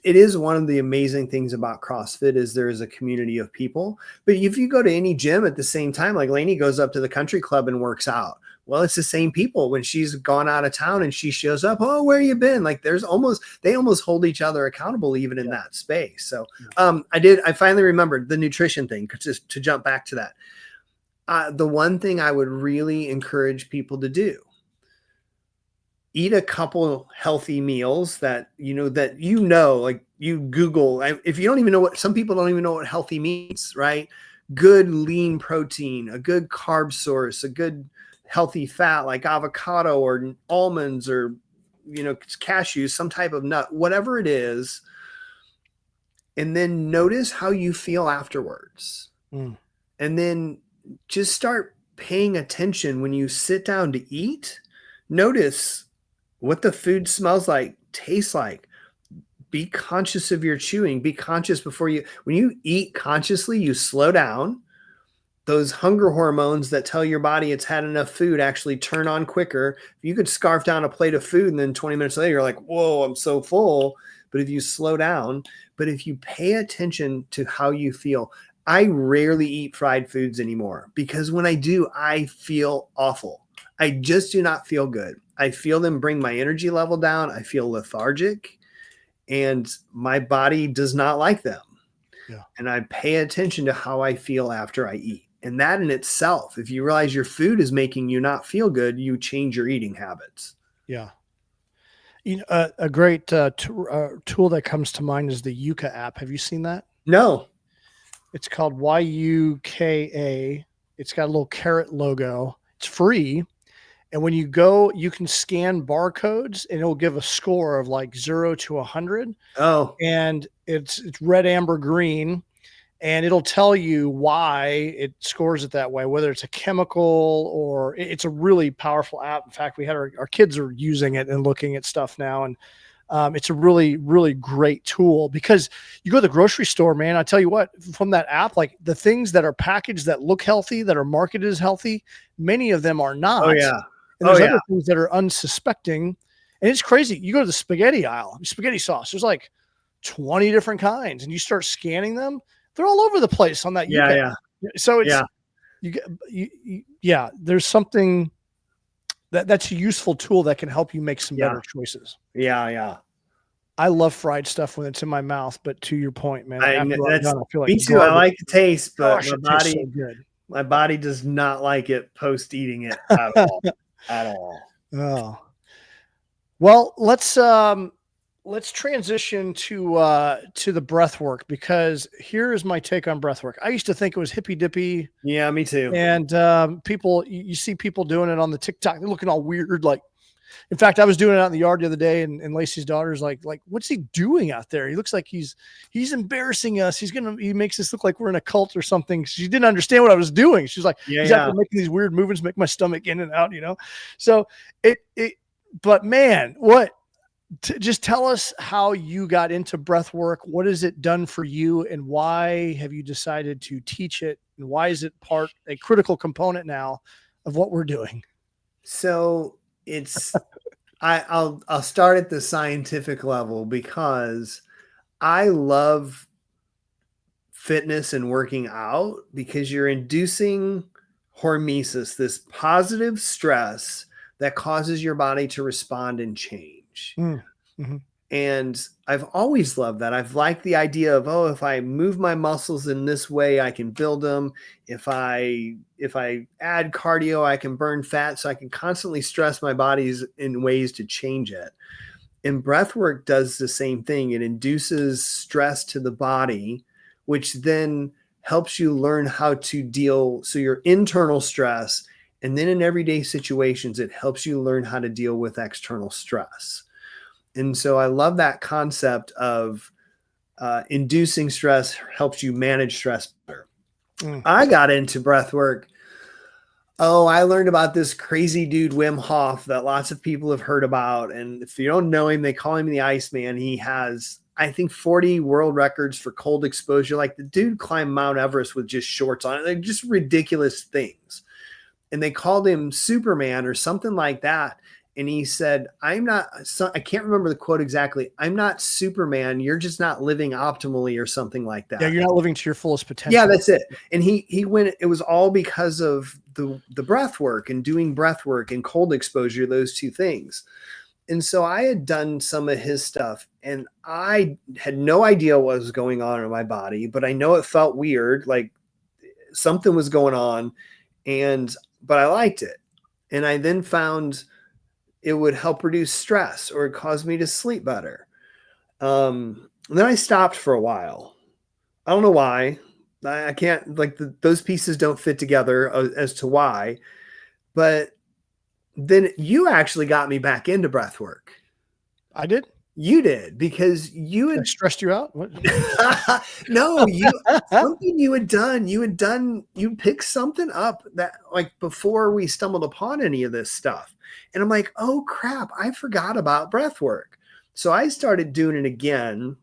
it is one of the amazing things about CrossFit is there is a community of people. But if you go to any gym at the same time, like Lainey goes up to the country club and works out. Well, it's the same people when she's gone out of town and she shows up. Oh, where you been? Like they almost hold each other accountable even in that space. So I finally remembered the nutrition thing, just to jump back to that. The one thing I would really encourage people to do, eat a couple healthy meals that like you Google. If you don't even know some people don't even know what healthy means, right? Good lean protein, a good carb source, a good healthy fat like avocado or almonds or cashews, some type of nut, whatever it is. and then notice how you feel afterwards. Mm. And then just start paying attention when you sit down to eat. Notice what the food smells like, tastes like. Be conscious of your chewing. Be conscious when you eat consciously, you slow down. Those hunger hormones that tell your body it's had enough food actually turn on quicker. You could scarf down a plate of food and then 20 minutes later, you're like, whoa, I'm so full. But if you slow down, but if you pay attention to how you feel, I rarely eat fried foods anymore because when I do, I feel awful. I just do not feel good. I feel them bring my energy level down. I feel lethargic and my body does not like them. Yeah. And I pay attention to how I feel after I eat. And that in itself, if you realize your food is making you not feel good, you change your eating habits. Yeah. A great tool that comes to mind is the Yuka app. Have you seen that? No. It's called YUKA. It's got a little carrot logo. It's free. And when you go, you can scan barcodes and it'll give a score of like 0 to 100. Oh. And it's red, amber, green. And it'll tell you why it scores it that way, whether it's a chemical or it's a really powerful app. In fact, we had our kids are using it and looking at stuff now. And it's a really, really great tool because you go to the grocery store, man. I tell you what, from that app, like the things that are packaged that look healthy, that are marketed as healthy, many of them are not. Oh, yeah. And there's other things that are unsuspecting. And it's crazy. You go to the spaghetti aisle, spaghetti sauce, there's like 20 different kinds and you start scanning them. They're all over the place on that. Yeah. So it's, there's something that's a useful tool that can help you make some better choices. Yeah. I love fried stuff when it's in my mouth, but to your point, man, I feel like me too. I like the taste, but my body does not like it post eating it at all. At all. Oh, well, let's transition to the breath work because here's my take on breath work. I used to think it was hippy dippy. Yeah, me too. And people, you see people doing it on the TikTok. They're looking all weird. Like, in fact, I was doing it out in the yard the other day, and Lacey's daughter's like, what's he doing out there? He looks like he's embarrassing us. He makes us look like we're in a cult or something. She didn't understand what I was doing. She's like, he's out there making these weird movements, make my stomach in and out, So but man, just tell us how you got into breath work. What has it done for you and why have you decided to teach it? And why is it a critical component now of what we're doing? So it's, I'll start at the scientific level because I love fitness and working out because you're inducing hormesis, this positive stress that causes your body to respond and change. Mm-hmm. And I've always loved that. I've liked the idea of, if I move my muscles in this way, I can build them. If I add cardio, I can burn fat. So I can constantly stress my bodies in ways to change it. And breath work does the same thing. It induces stress to the body, which then helps you learn how to deal. So your internal stress, and then in everyday situations, it helps you learn how to deal with external stress. And so I love that concept of inducing stress helps you manage stress better. I got into breath work. I learned about this crazy dude, Wim Hof, that lots of people have heard about. And if you don't know him, they call him the Iceman. He has, I think, 40 world records for cold exposure. Like the dude climbed Mount Everest with just shorts on. They're just ridiculous things. And they called him Superman or something like that. And he said, I can't remember the quote exactly. I'm not Superman. You're just not living optimally or something like that. Yeah, you're not living to your fullest potential. Yeah, that's it. And he went, it was all because of the breath work and doing breath work and cold exposure, those two things. And so I had done some of his stuff and I had no idea what was going on in my body, but I know it felt weird, like something was going on, but I liked it. And I then found it would help reduce stress or it caused me to sleep better. And then I stopped for a while. I don't know why. I can't, like those pieces don't fit together as to why. But then you actually got me back into breath work. I did. You did, because you I had stressed you out. What? no, something you picked something up that, like, before we stumbled upon any of this stuff. And I'm like, oh crap, I forgot about breath work. So I started doing it again.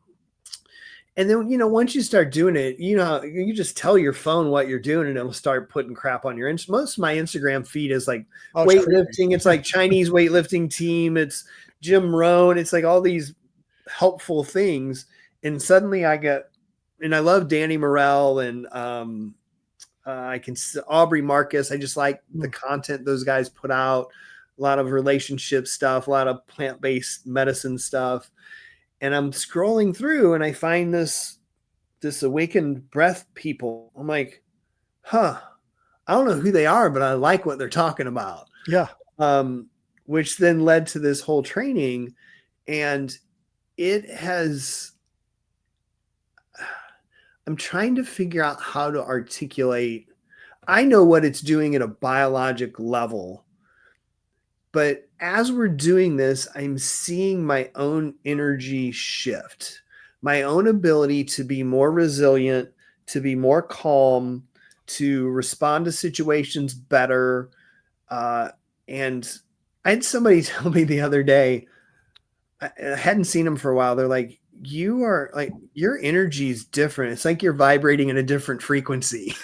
And then, once you start doing it, you just tell your phone what you're doing and it'll start putting crap on your most of my Instagram feed is like Oh, it's creepy. weightlifting. It's like Chinese weightlifting team. It's Jim Rohn. It's like all these helpful things. And suddenly and I love Danny Morell and Aubrey Marcus. I just like the content those guys put out. A lot of relationship stuff, a lot of plant-based medicine stuff. And I'm scrolling through and I find this awakened breath people. I'm like, I don't know who they are, but I like what they're talking about. Yeah. Which then led to this whole training. And I'm trying to figure out how to articulate. I know what it's doing at a biologic level, but as we're doing this, I'm seeing my own energy shift, my own ability to be more resilient, to be more calm, to respond to situations better. And I had somebody tell me the other day, I hadn't seen them for a while. They're like, your energy is different. It's like you're vibrating at a different frequency,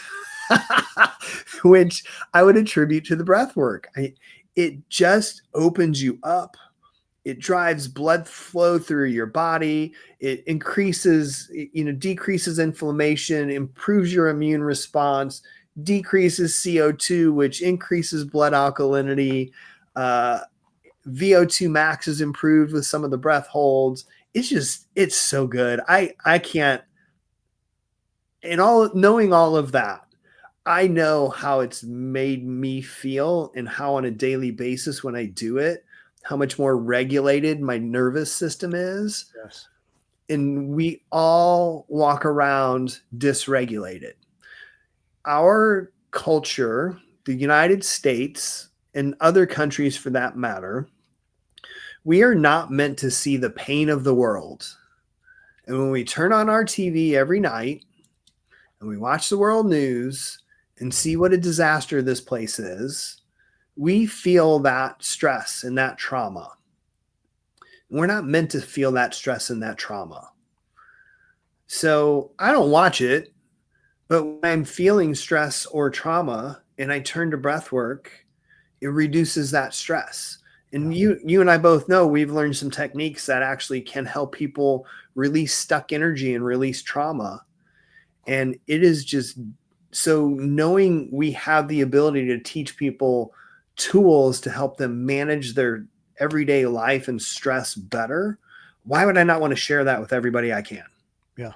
which I would attribute to the breath work. It just opens you up. It drives blood flow through your body. It decreases inflammation, improves your immune response, decreases CO2, which increases blood alkalinity. VO2 max is improved with some of the breath holds. It's so good. I can't, knowing all of that, I know how it's made me feel and how on a daily basis when I do it, how much more regulated my nervous system is. Yes. And we all walk around dysregulated. Our culture, the United States, and other countries for that matter, we are not meant to see the pain of the world. And when we turn on our TV every night and we watch the world news and see what a disaster this place is, we feel that stress and that trauma. We're not meant to feel that stress and that trauma. So I don't watch it, but when I'm feeling stress or trauma and I turn to breath work, it reduces that stress. And you and I both know we've learned some techniques that actually can help people release stuck energy and release trauma. And it is just so, knowing we have the ability to teach people tools to help them manage their everyday life and stress better, why would I not want to share that with everybody I can? Yeah.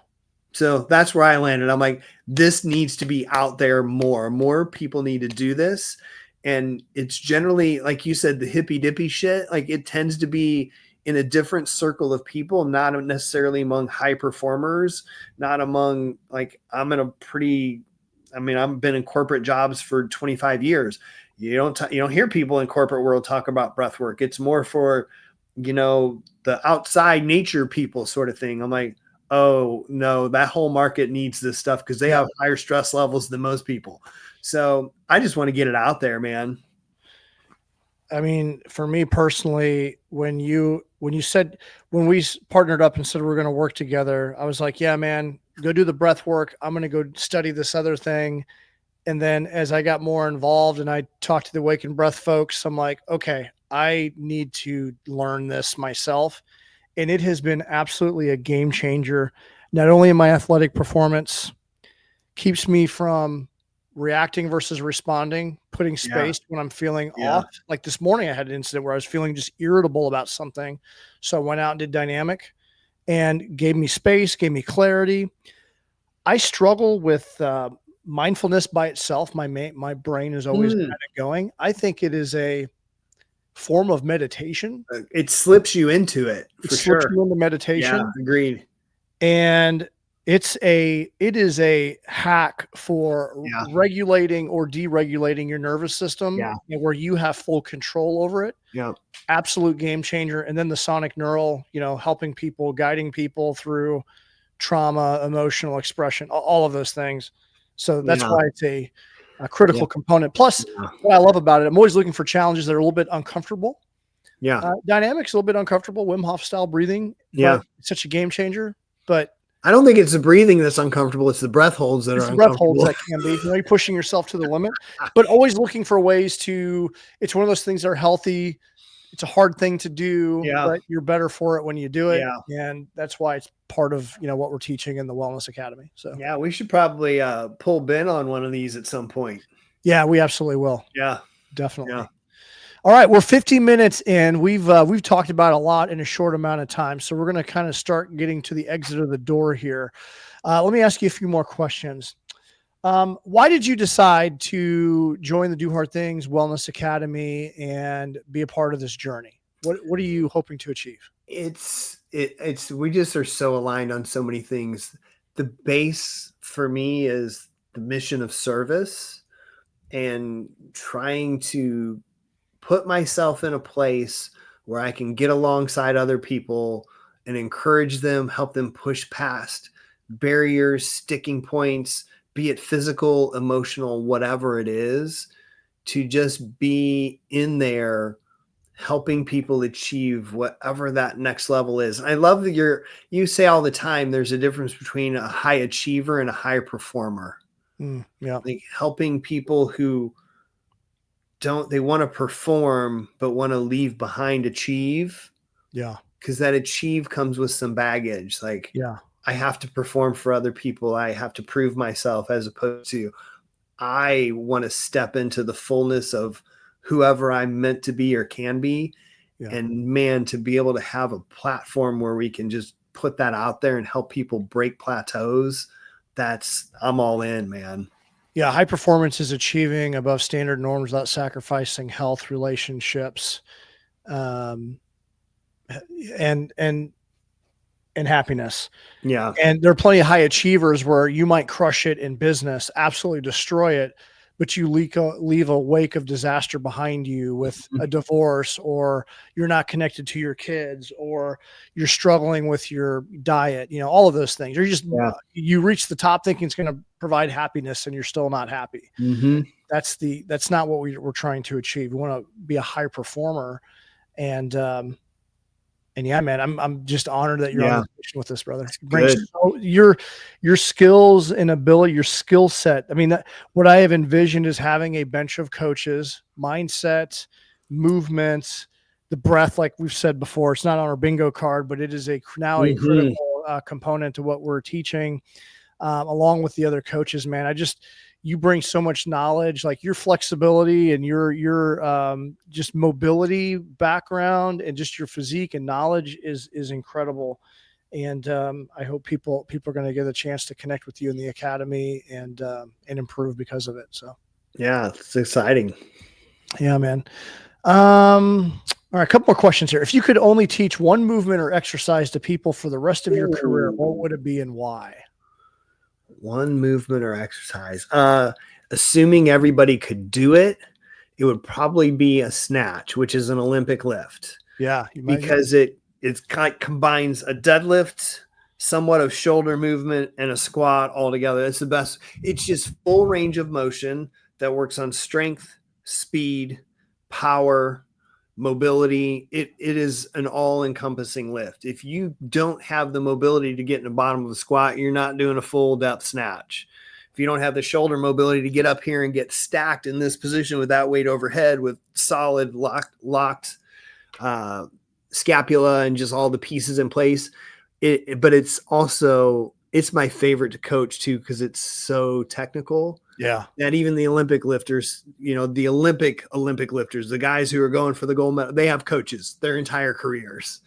So that's where I landed. I'm like, this needs to be out there more. More people need to do this. And it's generally, like you said, the hippy dippy shit. Like, it tends to be in a different circle of people, not necessarily among high performers, not among, like, I've been in corporate jobs for 25 years. You don't hear people in corporate world talk about breath work. It's more for, the outside nature people sort of thing. I'm like, oh no, that whole market needs this stuff because they have higher stress levels than most people. So I just want to get it out there, man. I mean, for me personally, when we partnered up and said we're going to work together, I was like, yeah, man, go do the breath work. I'm going to go study this other thing. And then as I got more involved and I talked to the Wake and Breath folks, I'm like, okay, I need to learn this myself. And it has been absolutely a game changer, not only in my athletic performance, keeps me from reacting versus responding, putting space when I'm feeling off. Like this morning, I had an incident where I was feeling just irritable about something. So I went out and did dynamic and gave me space, gave me clarity. I struggle with mindfulness by itself. My brain is always kind of going. I think it is a form of meditation. It slips you into it. It slips you into meditation. Yeah, agreed. And it is a hack for Yeah. regulating or deregulating your nervous system, Yeah. where you have full control over it. Yeah. Absolute game changer. And then the sonic neural, helping people, guiding people through trauma, emotional expression, all of those things. So that's Yeah. why it's a critical component. Plus, Yeah. what I love about it, I'm always looking for challenges that are a little bit uncomfortable. Yeah. Dynamics a little bit uncomfortable, Wim Hof style breathing, Yeah. but it's such a game changer. But I don't think it's the breathing that's uncomfortable. It's the breath holds that it's are the breath holds uncomfortable. that can be, you're pushing yourself to the limit, but always looking for ways to, it's one of those things that are healthy. It's a hard thing to do, Yeah. but you're better for it when you do it. Yeah. And that's why it's part of, what we're teaching in the Wellness Academy. So Yeah, we should probably pull Ben on one of these at some point. yeah, we absolutely will. Yeah. Definitely. Yeah. All right, we're 15 minutes in. We've talked about a lot in a short amount of time, so we're going to kind of start getting to the exit of the door here. Let me ask you a few more questions. Why did you decide to join the Do Hard Things Wellness Academy and be a part of this journey? What are you hoping to achieve? We just are so aligned on so many things. The base for me is the mission of service and trying to put myself in a place where I can get alongside other people and encourage them, help them push past barriers, sticking points, be it physical, emotional, whatever it is, to just be in there helping people achieve whatever that next level is. I love that you say all the time, there's a difference between a high achiever and a high performer. Yeah. Like helping people who they want to perform, but want to leave behind achieve. Yeah. Because that achieve comes with some baggage. Like, Yeah. I have to perform for other people. I have to prove myself, as opposed to I want to step into the fullness of whoever I'm meant to be or can be. Yeah. And man, to be able to have a platform where we can just put that out there and help people break plateaus, I'm all in, man. Yeah. High performance is achieving above standard norms without sacrificing health, relationships, and happiness. Yeah. And there are plenty of high achievers where you might crush it in business, absolutely destroy it, but you leave a wake of disaster behind you with a divorce, or you're not connected to your kids, or you're struggling with your diet, all of those things. You reach the top thinking it's going to provide happiness and you're still not happy. Mm-hmm. That's not what we're trying to achieve. We want to be a high performer. And yeah, man, I'm just honored that you're on this mission with us, brother. Your skills and ability, your skill set. I mean, what I have envisioned is having a bench of coaches, mindset, movements, the breath, like we've said before. It's not on our bingo card, but it is now a critical component to what we're teaching, along with the other coaches, man. You bring so much knowledge, like your flexibility and your just mobility background and just your physique and knowledge is incredible. And I hope people are going to get a chance to connect with you in the academy and improve because of it. So yeah, it's exciting. Yeah, man. All right, a couple more questions here. If you could only teach one movement or exercise to people for the rest of your career, what would it be and why? One movement or exercise. Assuming everybody could do it, it would probably be a snatch, which is an Olympic lift. Yeah, because it kind of combines a deadlift, somewhat of shoulder movement, and a squat all together. It's the best. It's just full range of motion that works on strength, speed, power, mobility. It is an all-encompassing lift. If you don't have the mobility to get in the bottom of the squat, you're not doing a full depth snatch. If you don't have the shoulder mobility to get up here and get stacked in this position with that weight overhead with solid locked scapula and just all the pieces in place, but it's my favorite to coach too, because it's so technical. Yeah. That even the Olympic lifters, the Olympic lifters, the guys who are going for the gold medal, they have coaches their entire careers.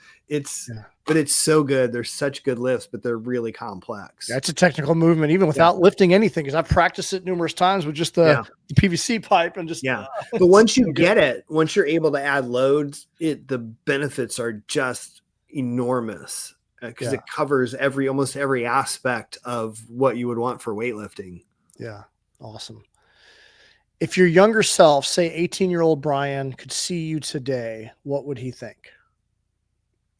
But it's so good. They're such good lifts, but they're really complex. Yeah, it's a technical movement, even without lifting anything, because I've practiced it numerous times with just the PVC pipe and just. Yeah. But once you get it, once you're able to add loads, the benefits are just enormous. because it covers almost every aspect of what you would want for weightlifting. Yeah. Awesome. If your younger self, say 18-year-old Brian, could see you today, what would he think?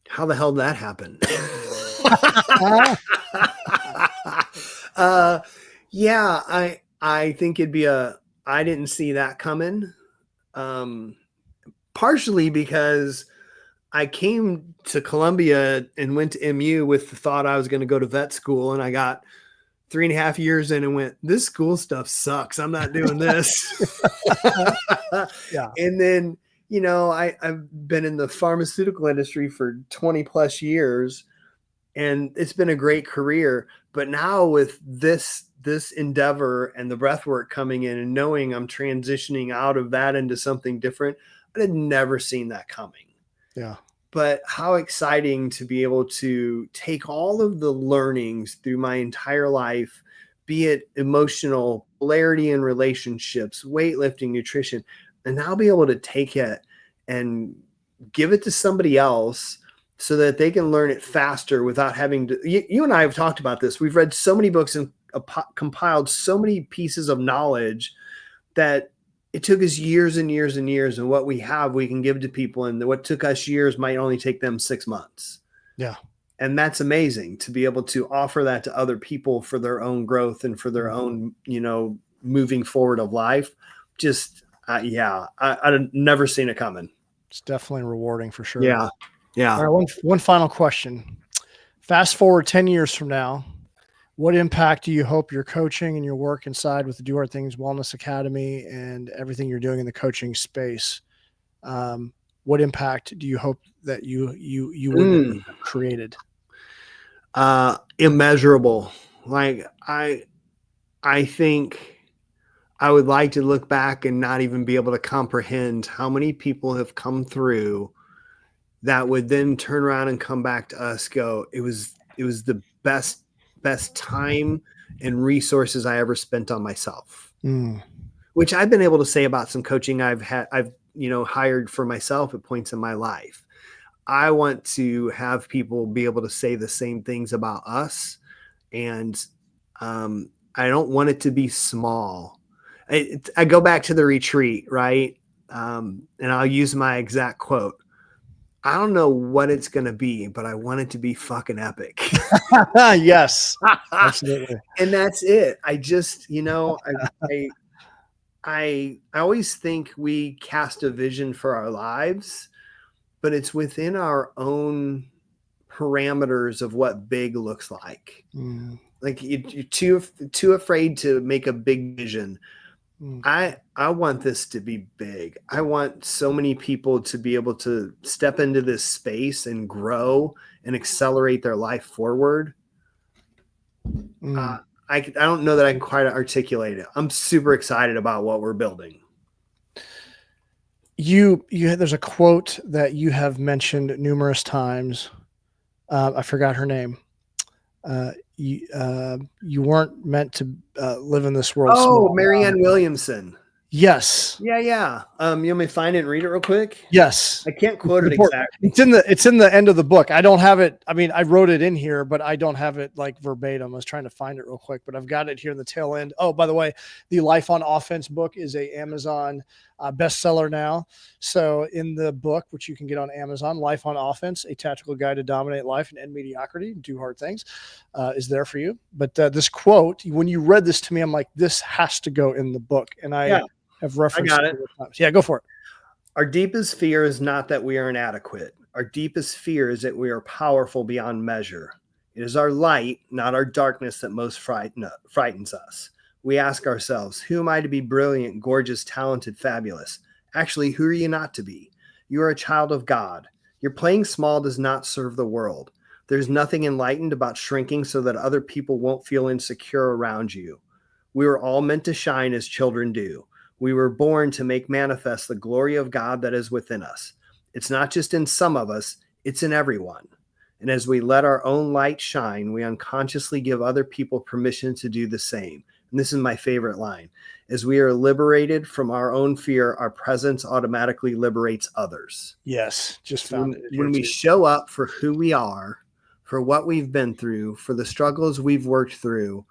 How the hell did that happen? Yeah, I think it'd be I didn't see that coming. Partially because I came to Columbia and went to MU with the thought I was going to go to vet school, and I got 3.5 years in and went, this school stuff sucks. I'm not doing this. Yeah. And then, I've been in the pharmaceutical industry for 20 plus years, and it's been a great career. But now with this endeavor and the breathwork coming in and knowing I'm transitioning out of that into something different, I had never seen that coming. Yeah. But how exciting to be able to take all of the learnings through my entire life, be it emotional, polarity in relationships, weightlifting, nutrition, and now be able to take it and give it to somebody else so that they can learn it faster without having to. You and I have talked about this. We've read so many books and compiled so many pieces of knowledge that it took us years and years and years, and what we have, we can give to people. And what took us years might only take them 6 months. Yeah. And that's amazing to be able to offer that to other people for their own growth and for their own, moving forward of life. Just, I've never seen it coming. It's definitely rewarding for sure. Yeah. Yeah. All right. One final question. Fast forward 10 years from now, what impact do you hope your coaching and your work inside with the Do Hard Things Wellness Academy and everything you're doing in the coaching space? What impact do you hope that you would have created? Immeasurable. Like I think I would like to look back and not even be able to comprehend how many people have come through that would then turn around and come back to us, go, it was the best time and resources I ever spent on myself, which I've been able to say about some coaching I've hired for myself at points in my life. I want to have people be able to say the same things about us. And I don't want it to be small. I go back to the retreat, right? And I'll use my exact quote. I don't know what it's going to be, but I want it to be fucking epic. Yes, absolutely. And that's it. I just, I always think we cast a vision for our lives, but it's within our own parameters of what big looks like. Like you're too afraid to make a big vision. I want this to be big. I want so many people to be able to step into this space and grow and accelerate their life forward. I don't know that I can quite articulate it. I'm super excited about what we're building. There's a quote that you have mentioned numerous times. I forgot her name. You weren't meant to live in this world. Oh, Marianne Williamson. Yes. Yeah. You want me to find it and read it real quick? Yes. I can't quote it exactly. It's in the end of the book. I don't have it. I mean, I wrote it in here, but I don't have it like verbatim. I was trying to find it real quick, but I've got it here in the tail end. Oh, by the way, the Life on Offense book is a Amazon bestseller now. So in the book, which you can get on Amazon, Life on Offense, A Tactical Guide to Dominate Life and End Mediocrity, Do Hard Things, is there for you. But this quote, when you read this to me, I'm like, this has to go in the book. And I have referenced it. Yeah, go for it. Our deepest fear is not that we are inadequate. Our deepest fear is that we are powerful beyond measure. It is our light, not our darkness, that most frightens us. We ask ourselves, who am I to be brilliant, gorgeous, talented, fabulous? Actually, who are you not to be? You are a child of God. Your playing small does not serve the world. There's nothing enlightened about shrinking so that other people won't feel insecure around you. We were all meant to shine as children do. We were born to make manifest the glory of God that is within us. It's not just in some of us, it's in everyone. And as we let our own light shine, we unconsciously give other people permission to do the same. And this is my favorite line. As we are liberated from our own fear, our presence automatically liberates others. Yes, just found it. When we show up for who we are, for what we've been through, for the struggles we've worked through,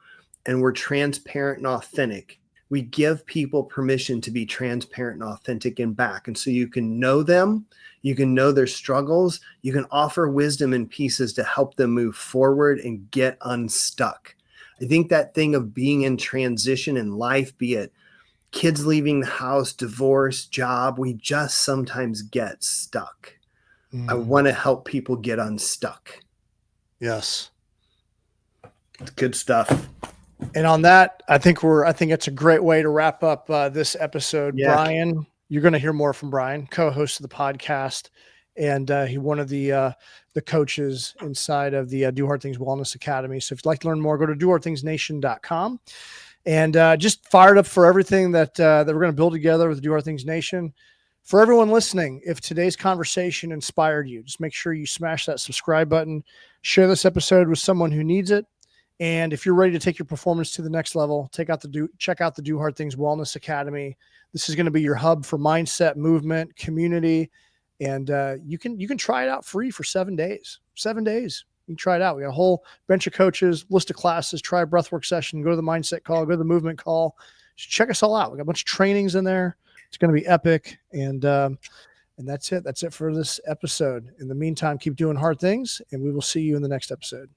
and we're transparent and authentic, we give people permission to be transparent and authentic and back. And so you can know them, you can know their struggles, you can offer wisdom and pieces to help them move forward and get unstuck. I think that thing of being in transition in life, be it kids leaving the house, divorce, job, we just sometimes get stuck. I want to help people get unstuck. Yes. It's good stuff. And on that, I think it's a great way to wrap up this episode. Yeah. Brian, you're going to hear more from Brian, co-host of the podcast, and he one of the coaches inside of the Do Hard Things Wellness Academy. So if you'd like to learn more, go to dohardthingsnation.com. And just fired up for everything that we're going to build together with the Do Hard Things Nation. For everyone listening, if today's conversation inspired you, just make sure you smash that subscribe button, share this episode with someone who needs it. And if you're ready to take your performance to the next level, check out the Do Hard Things Wellness Academy. This is going to be your hub for mindset, movement, community, and you can try it out free for 7 days. 7 days. You can try it out. We got a whole bench of coaches, list of classes, try a breathwork session, go to the mindset call, go to the movement call. Just check us all out. We got a bunch of trainings in there. It's going to be epic. And that's it. That's it for this episode. In the meantime, keep doing hard things, and we will see you in the next episode.